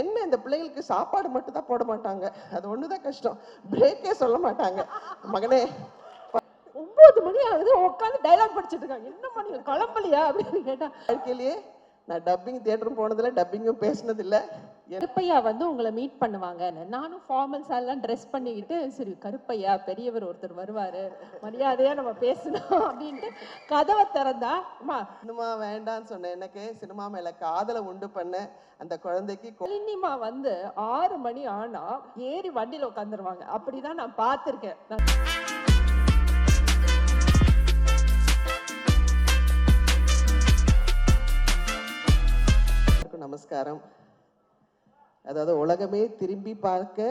என்ன இந்த பிள்ளைகளுக்கு சாப்பாடு மட்டும் தான் போட மாட்டாங்க, அது ஒண்ணுதான் கஷ்டம். பிரேக்கே சொல்ல மாட்டாங்க. மகனே 9 மணி ஆகுது உட்காந்து டைலாக் படிச்சுட்டு இருக்காங்க. என்ன பண்ணி கிளம்பலையா அப்படின்னு கேட்டா, வாழ்க்கையிலேயே நான் டப்பிங் தியேட்டரும் போனதில்லை, டப்பிங்கும் பேசினதில்லை. கருப்பையா வந்து உங்களை மீட் பண்ணுவாங்கன்னு நானும் ஃபார்மல்ஸ் எல்லாம் ட்ரெஸ் பண்ணிக்கிட்டு, சரி கருப்பையா பெரியவர் ஒருத்தர் வருவாரு, மரியாதையா நம்ம பேசணும் அப்படின்ட்டு கதவை திறந்தா, அம்மா சினிமா வேண்டான்னு சொன்னேன். எனக்கு சினிமா மேல காதலை உண்டு பண்ண அந்த குழந்தைக்கு சினிமா வந்து 6 மணி ஆனா ஏறி வண்டியில உட்காந்துருவாங்க. அப்படிதான் நான் பார்த்திருக்கேன். நமஸ்காரம். அதாவது உலகமே திரும்பி பார்க்க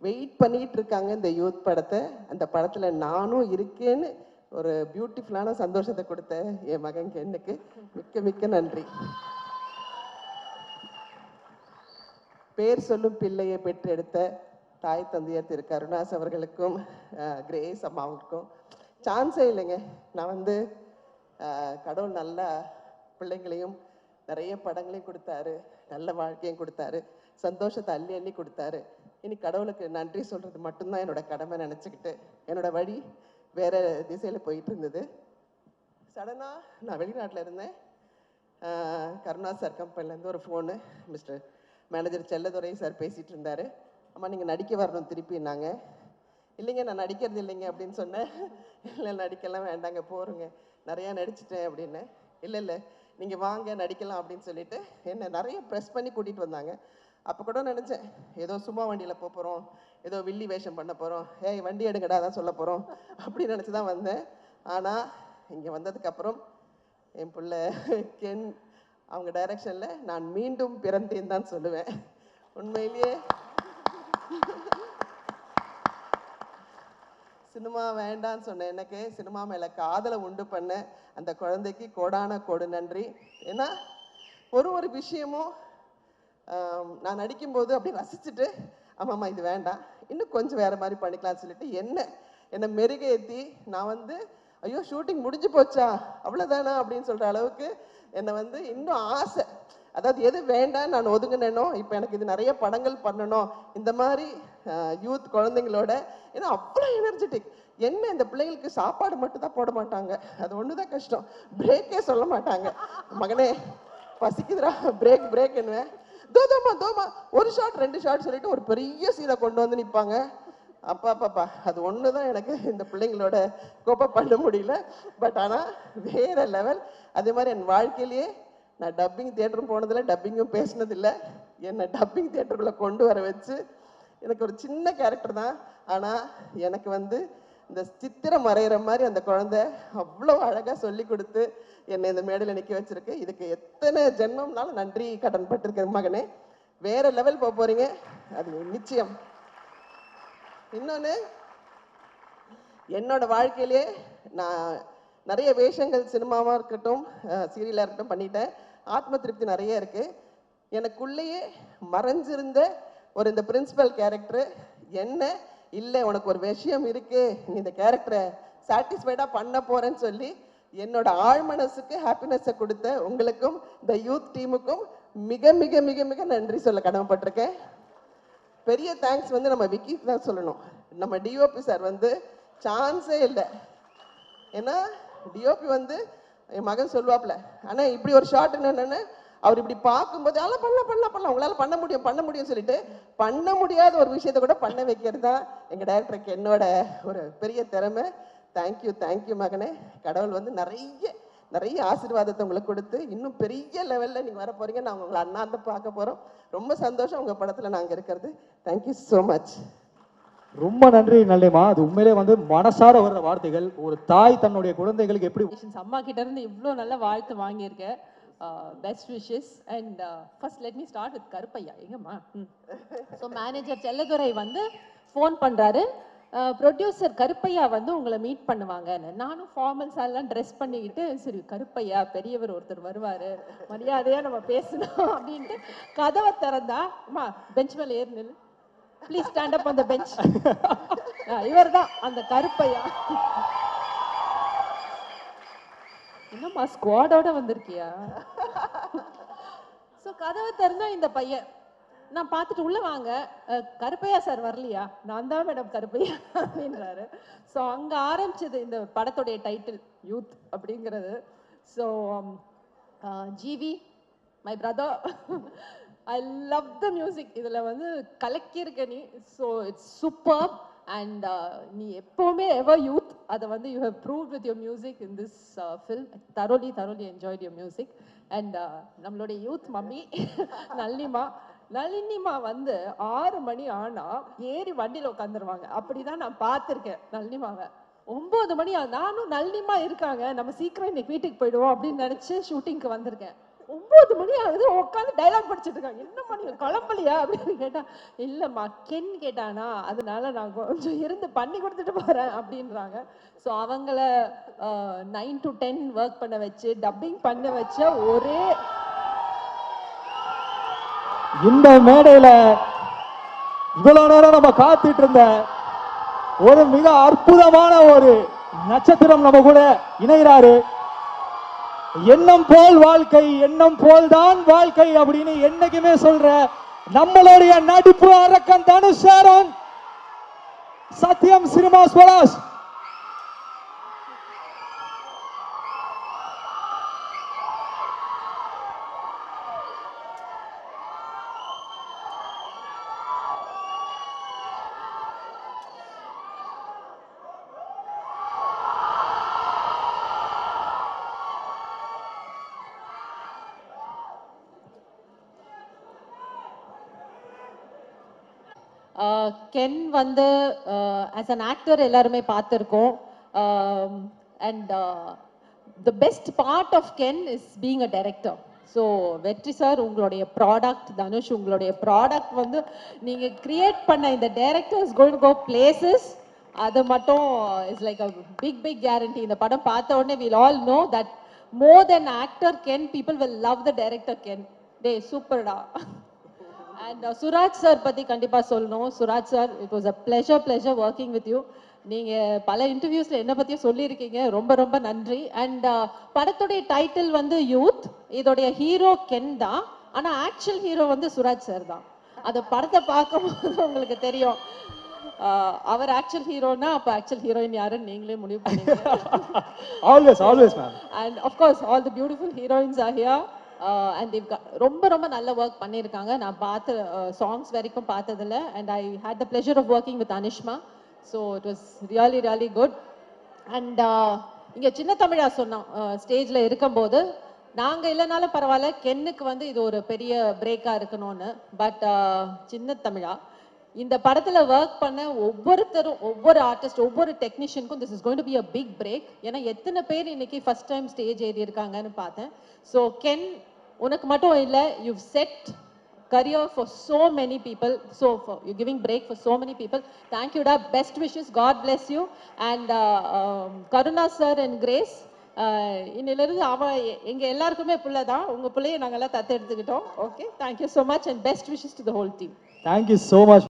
வெயிட் பண்ணிட்டு இருக்காங்க இந்த யூத் படத்தை. அந்த படத்துல நானும் இருக்கேன்னு ஒரு பியூட்டிஃபுல்லான சந்தோஷத்தை கொடுத்த என் மகன் கென்னுக்கு மிக்க மிக்க நன்றி. பேர் சொல்லும் பிள்ளையை பெற்றெடுத்த தாய் தந்தையர் திரு கருணாஸ் அவர்களுக்கும் கிரேஸ் அம்மாவுக்கும் சான்ஸே இல்லைங்க. நான் வந்து கடவுள் நல்ல பிள்ளைங்களையும் நிறைய படங்களையும் கொடுத்தாரு, நல்ல வாழ்க்கையும் கொடுத்தாரு, சந்தோஷத்தை அள்ளி அள்ளி கொடுத்தாரு. இனி கடவுளுக்கு நன்றி சொல்றது மட்டும்தான் என்னோட கடமை நினச்சிக்கிட்டு என்னோட வழி வேற திசையில் போயிட்டு இருந்தது. சடனாக நான் வெளிநாட்டில் இருந்தேன். கருணாஸ் சார் கம்பெனிலேருந்து ஒரு phone, mister manager Selladurai sir பேசிகிட்டு இருந்தார். அம்மா நீங்கள் நடிக்க வரணும் திருப்பினாங்க. இல்லைங்க நான் நடிக்கிறது இல்லைங்க அப்படின்னு சொன்னேன். இல்லை நடிக்கலாம் வேண்டாங்க, போருங்க, நிறையா நடிச்சிட்டேன் அப்படின்னு. இல்லை இல்லை நீங்கள் வாங்க நடிக்கலாம் அப்படின்னு சொல்லிட்டு என்னை நிறைய ப்ரெஸ் பண்ணி கூட்டிகிட்டு வந்தாங்க. அப்போ கூட நினச்சேன் ஏதோ சும்மா வண்டியில் போகிறோம், ஏதோ வில்லி வேஷம் பண்ண போகிறோம், ஏய் வண்டி எடுங்கடா தான் சொல்ல போகிறோம் அப்படின்னு நினச்சி தான் வந்தேன். ஆனால் இங்கே வந்ததுக்கப்புறம் என் பிள்ளை கென் அவங்க டைரக்ஷனில் நான் மீண்டும் பிறந்தேன் தான் சொல்லுவேன். உண்மையிலேயே சினிமா வேண்டான்னு சொன்னேன். எனக்கு சினிமா மேலே காதலை உண்டு பண்ண அந்த குழந்தைக்கு கோடான கோடு நன்றி. ஏன்னா ஒரு விஷயமும் நான் நடிக்கும்போது அப்படி ரசிச்சுட்டு ஆமாம்மா இது வேண்டாம், இன்னும் கொஞ்சம் வேறு மாதிரி பண்ணிக்கலாம்னு சொல்லிட்டு என்னை மெருகேற்றி நான் வந்து ஐயோ ஷூட்டிங் முடிஞ்சு போச்சா அவ்வளோதானா அப்படின்னு சொல்கிற அளவுக்கு என்னை வந்து இன்னும் ஆசை. அதாவது எது வேண்டாம் நான் ஒதுங்கினேனோ இப்போ எனக்கு இது நிறைய படங்கள் பண்ணணும் இந்த மாதிரி யூத் குழந்தைங்களோட. ஏன்னா அவ்வளோ எனர்ஜெட்டிக். என்ன இந்த பிள்ளைங்களுக்கு சாப்பாடு மட்டும் தான் போட மாட்டாங்க, அது ஒன்று தான் கஷ்டம். பிரேக்கே சொல்ல மாட்டாங்க. மகனே பசிக்குதுரா பிரேக் பிரேக் என்னவேன், தோமா ஒரு ஷாட் 2 ஷாட் சொல்லிட்டு ஒரு பெரிய சீனை கொண்டு வந்து நிற்பாங்க. அப்பாப்பாப்பா அது ஒன்று தான் எனக்கு இந்த பிள்ளைங்களோட கோப்பை பண்ண முடியல. பட் ஆனால் வேற லெவல். அதே மாதிரி என் வாழ்க்கையிலேயே நான் டப்பிங் தியேட்டரும் போனதில்லை, டப்பிங்கும் பேசினதில்லை. என்னை டப்பிங் தியேட்டருக்குள்ளே கொண்டு வர வச்சு எனக்கு ஒரு சின்ன கேரக்டர் தான், ஆனால் எனக்கு வந்து இந்த சித்திரம் வரைகிற மாதிரி அந்த குழந்தை அவ்வளோ அழகாக சொல்லி கொடுத்து என்னை இந்த மேடையில் நிற்க வச்சிருக்கு. இதுக்கு எத்தனை ஜென்மம்னாலும் நன்றி கடன் பட்டிருக்கிற மகனே. வேற லெவல் போக போறீங்க, அது நிச்சயம். இன்னொன்று என்னோட வாழ்க்கையிலே நான் நிறைய வேஷங்கள் சினிமாவாக இருக்கட்டும் சீரியலாக இருக்கட்டும் பண்ணிட்டேன். ஆத்ம திருப்தி நிறைய இருக்குது. எனக்குள்ளேயே மறைஞ்சிருந்த ஒரு இந்த பிரின்சிபல் கேரக்டரு என்ன இல்லை உனக்கு ஒரு விஷயம் இருக்கு, நீ இந்த கேரக்டரை சாட்டிஸ்ஃபைடாக பண்ண போகிறேன்னு சொல்லி என்னோட ஆழ்மனசுக்கு ஹாப்பினஸை கொடுத்த உங்களுக்கும் இந்த யூத் டீமுக்கும் மிக மிக மிக மிக நன்றி சொல்ல கடமைப்பட்டிருக்கேன். பெரிய தேங்க்ஸ் வந்து நம்ம விக்கிக்கு தான் சொல்லணும். நம்ம டிஓபி சார் வந்து சான்ஸே இல்லை. ஏன்னா டிஓபி வந்து என் மகன் சொல்லுவாப்ல, ஆனால் இப்படி ஒரு ஷார்ட் என்னென்னு அவர் இப்படி பார்க்கும்போது அதெல்லாம் பண்ணலாம் உங்களால் பண்ண முடியும் சொல்லிட்டு பண்ண முடியாத ஒரு விஷயத்த கூட பண்ண வைக்கிறது தான் எங்கள் டைரக்டருக்கு என்னோட ஒரு பெரிய திறமை. தேங்க்யூ மகனே. கடவுள் வந்து நிறைய ஆசீர்வாதத்தை உங்களுக்கு கொடுத்து இன்னும் பெரிய லெவலில் நீங்கள் வர போகிறீங்க. நாங்கள் உங்களை அண்ணாந்து பார்க்க போகிறோம். ரொம்ப சந்தோஷம் உங்கள் படத்தில் நாங்கள் இருக்கிறது. Thank you so much. ரொம்ப நன்றி நல்லேம்மா. அது உண்மையிலே வந்து மனசார வர்ற வார்த்தைகள். ஒரு தாய் தன்னுடைய குழந்தைகளுக்கு எப்படி அம்மா கிட்ட இருந்து இவ்வளோ நல்ல வாழ்த்து வாங்கியிருக்கேன். Best wishes. And first let me start with Karuppaiya. எங்கம்மா? ஸோ மேனேஜர் செல்லதுரை வந்து ஃபோன் பண்ணுறாரு, ப்ரொடியூசர் கருப்பையா வந்து உங்களை மீட் பண்ணுவாங்கன்னு. நானும் ஃபார்மல்ஸ் எல்லாம் ட்ரெஸ் பண்ணிக்கிட்டு, சரி கருப்பையா பெரியவர் ஒருத்தர் வருவார், மரியாதையாக நம்ம பேசணும் அப்படின்ட்டு கதவை திறந்தா, அம்மா பெஞ்ச் மேலே ஏறி நில்லு, please stand up on the bench. இவர் தான் அந்த கருப்பையா. என்னம்மா ஸ்குவாடோட வந்திருக்கியா? ஸோ கதவை திறந்தா இந்த பையன் நான் பார்த்துட்டு உள்ள வாங்க கருப்பையா சார் வரலையா, நான் தான் மேடம் கருப்பையா அப்படின்றாரு. ஸோ அங்கே ஆரம்பிச்சது இந்த படத்துடைய டைட்டில் யூத் அப்படிங்கிறது. So GV my brother, I love the music. இதில் வந்து கலக்கியிருக்க நீ. So it's super. அண்ட் நீ எப்போவுமே எவர் யூத், அதை வந்து you have proved with your music in this film. thoroughly enjoyed your music. And நம்மளுடைய யூத் மம்மி நளினிமா வந்து 6 மணி ஆனா ஏறி வண்டியில் உட்காந்துருவாங்க. அப்படிதான் நான் பார்த்துருக்கேன் நளினிமாவை. 9 மணி நானும் நளினிமா இருக்காங்க, நம்ம சீக்கிரம் இன்னைக்கு வீட்டுக்கு போயிடுவோம் அப்படின்னு நினைச்சு ஷூட்டிங்க்கு வந்திருக்கேன். 9 மணி ஆகுது, உட்காந்து டைலாக் படிச்சுட்டு இருக்காங்க. என்ன மணி கிளம்பலையா அப்படின்னு கேட்டா, இல்லம்மா கென் கேட்டானா, அதனால நான் கொஞ்சம் இருந்து பண்ணி கொடுத்துட்டு போறேன் அப்படின்றாங்க. ஸோ அவங்கள 9 to 10 ஒர்க் பண்ண வச்சு டப்பிங் பண்ண வச்ச ஒரே இந்த மேடையில இவ்வளவு நேரம் நம்ம காத்துட்டு இருந்த ஒரு மிக அற்புதமான ஒரு நட்சத்திரம் நம்ம கூட இணைகிறாரு. எண்ணம் போல் வாழ்க்கை, எண்ணம் போல் தான் வாழ்க்கை அப்படின்னு என்னைக்குமே சொல்ற நம்மளுடைய நடிப்பு அரக்கன் தனுஷ் சாரோன் சத்யம் சினிமா ஸ்வராஜ். கென் வந்து ஆஸ் அன் ஆக்டர் எல்லாருமே பார்த்துருக்கோம். And the best part of Ken is being a director. So Vetri sir உங்களுடைய ப்ராடக்ட், தனுஷ் உங்களுடைய ப்ராடக்ட் வந்து நீங்கள் கிரியேட் பண்ண இந்த director is going to go places. அது மட்டும் is like a big guarantee. இந்த படம் பார்த்த உடனே will all know that more then actor Ken, people will love the director Ken. டே சூப்பர்டா. அண்ட் சுராஜ் சார் பற்றி கண்டிப்பாக சொல்லணும். Suraj sir, it was a pleasure working with you. நீங்கள் பல இன்டர்வியூஸில் என்னை பற்றியும் சொல்லியிருக்கீங்க, ரொம்ப நன்றி. அண்ட் படத்துடைய டைட்டில் வந்து யூத், இதோடைய ஹீரோ கென் தான், ஆனால் ஆக்சுவல் ஹீரோ வந்து சுராஜ் சார் தான். அந்த படத்தை பார்க்கும்போது உங்களுக்கு தெரியும் அவர் ஆக்சுவல் ஹீரோனா அப்போ ஆக்சுவல் ஹீரோயின் யாருன்னு நீங்களே முடிவு பண்ணீங்க. Always ma'am. And of course all the beautiful heroines are here. And ரொம்ப நல்ல ஒர்க் பண்ணியிருக்காங்க. நான் பார்த்த சாங்ஸ் வரைக்கும் பார்த்ததில்ல. And I had the pleasure of working with Anishma. So it was really good. And இங்கே சின்ன தமிழா சொன்னோம் ஸ்டேஜில் இருக்கும்போது, நாங்கள் இல்லைனாலும் பரவாயில்ல, கென்னுக்கு வந்து இது ஒரு பெரிய பிரேக்காக இருக்கணும்னு. பட் சின்ன தமிழா இந்த படத்தில் ஒர்க் பண்ண ஒவ்வொருத்தரும், ஒவ்வொரு ஆர்டிஸ்ட், ஒவ்வொரு டெக்னீஷியனுக்கும் this is going to be a big break. ஏன்னா எத்தனை பேர் இன்னைக்கு ஃபர்ஸ்ட் டைம் ஸ்டேஜ் ஏறி இருக்காங்கன்னு பார்த்தேன். ஸோ கென், உனக்கு மட்டும் இல்லை, you said career for so many people, so for you're giving break for so many people. Thank you da, best wishes, God bless you. And Karuna sir and Grace, இன்னிலிருந்து அவன் எங்க எல்லாருக்குமே பிள்ளை தான், உங்க பிள்ளையை நாங்கெல்லாம் தத்து எடுத்துக்கிட்டோம். Okay, thank you so much and best wishes to the whole team. Thank you so much.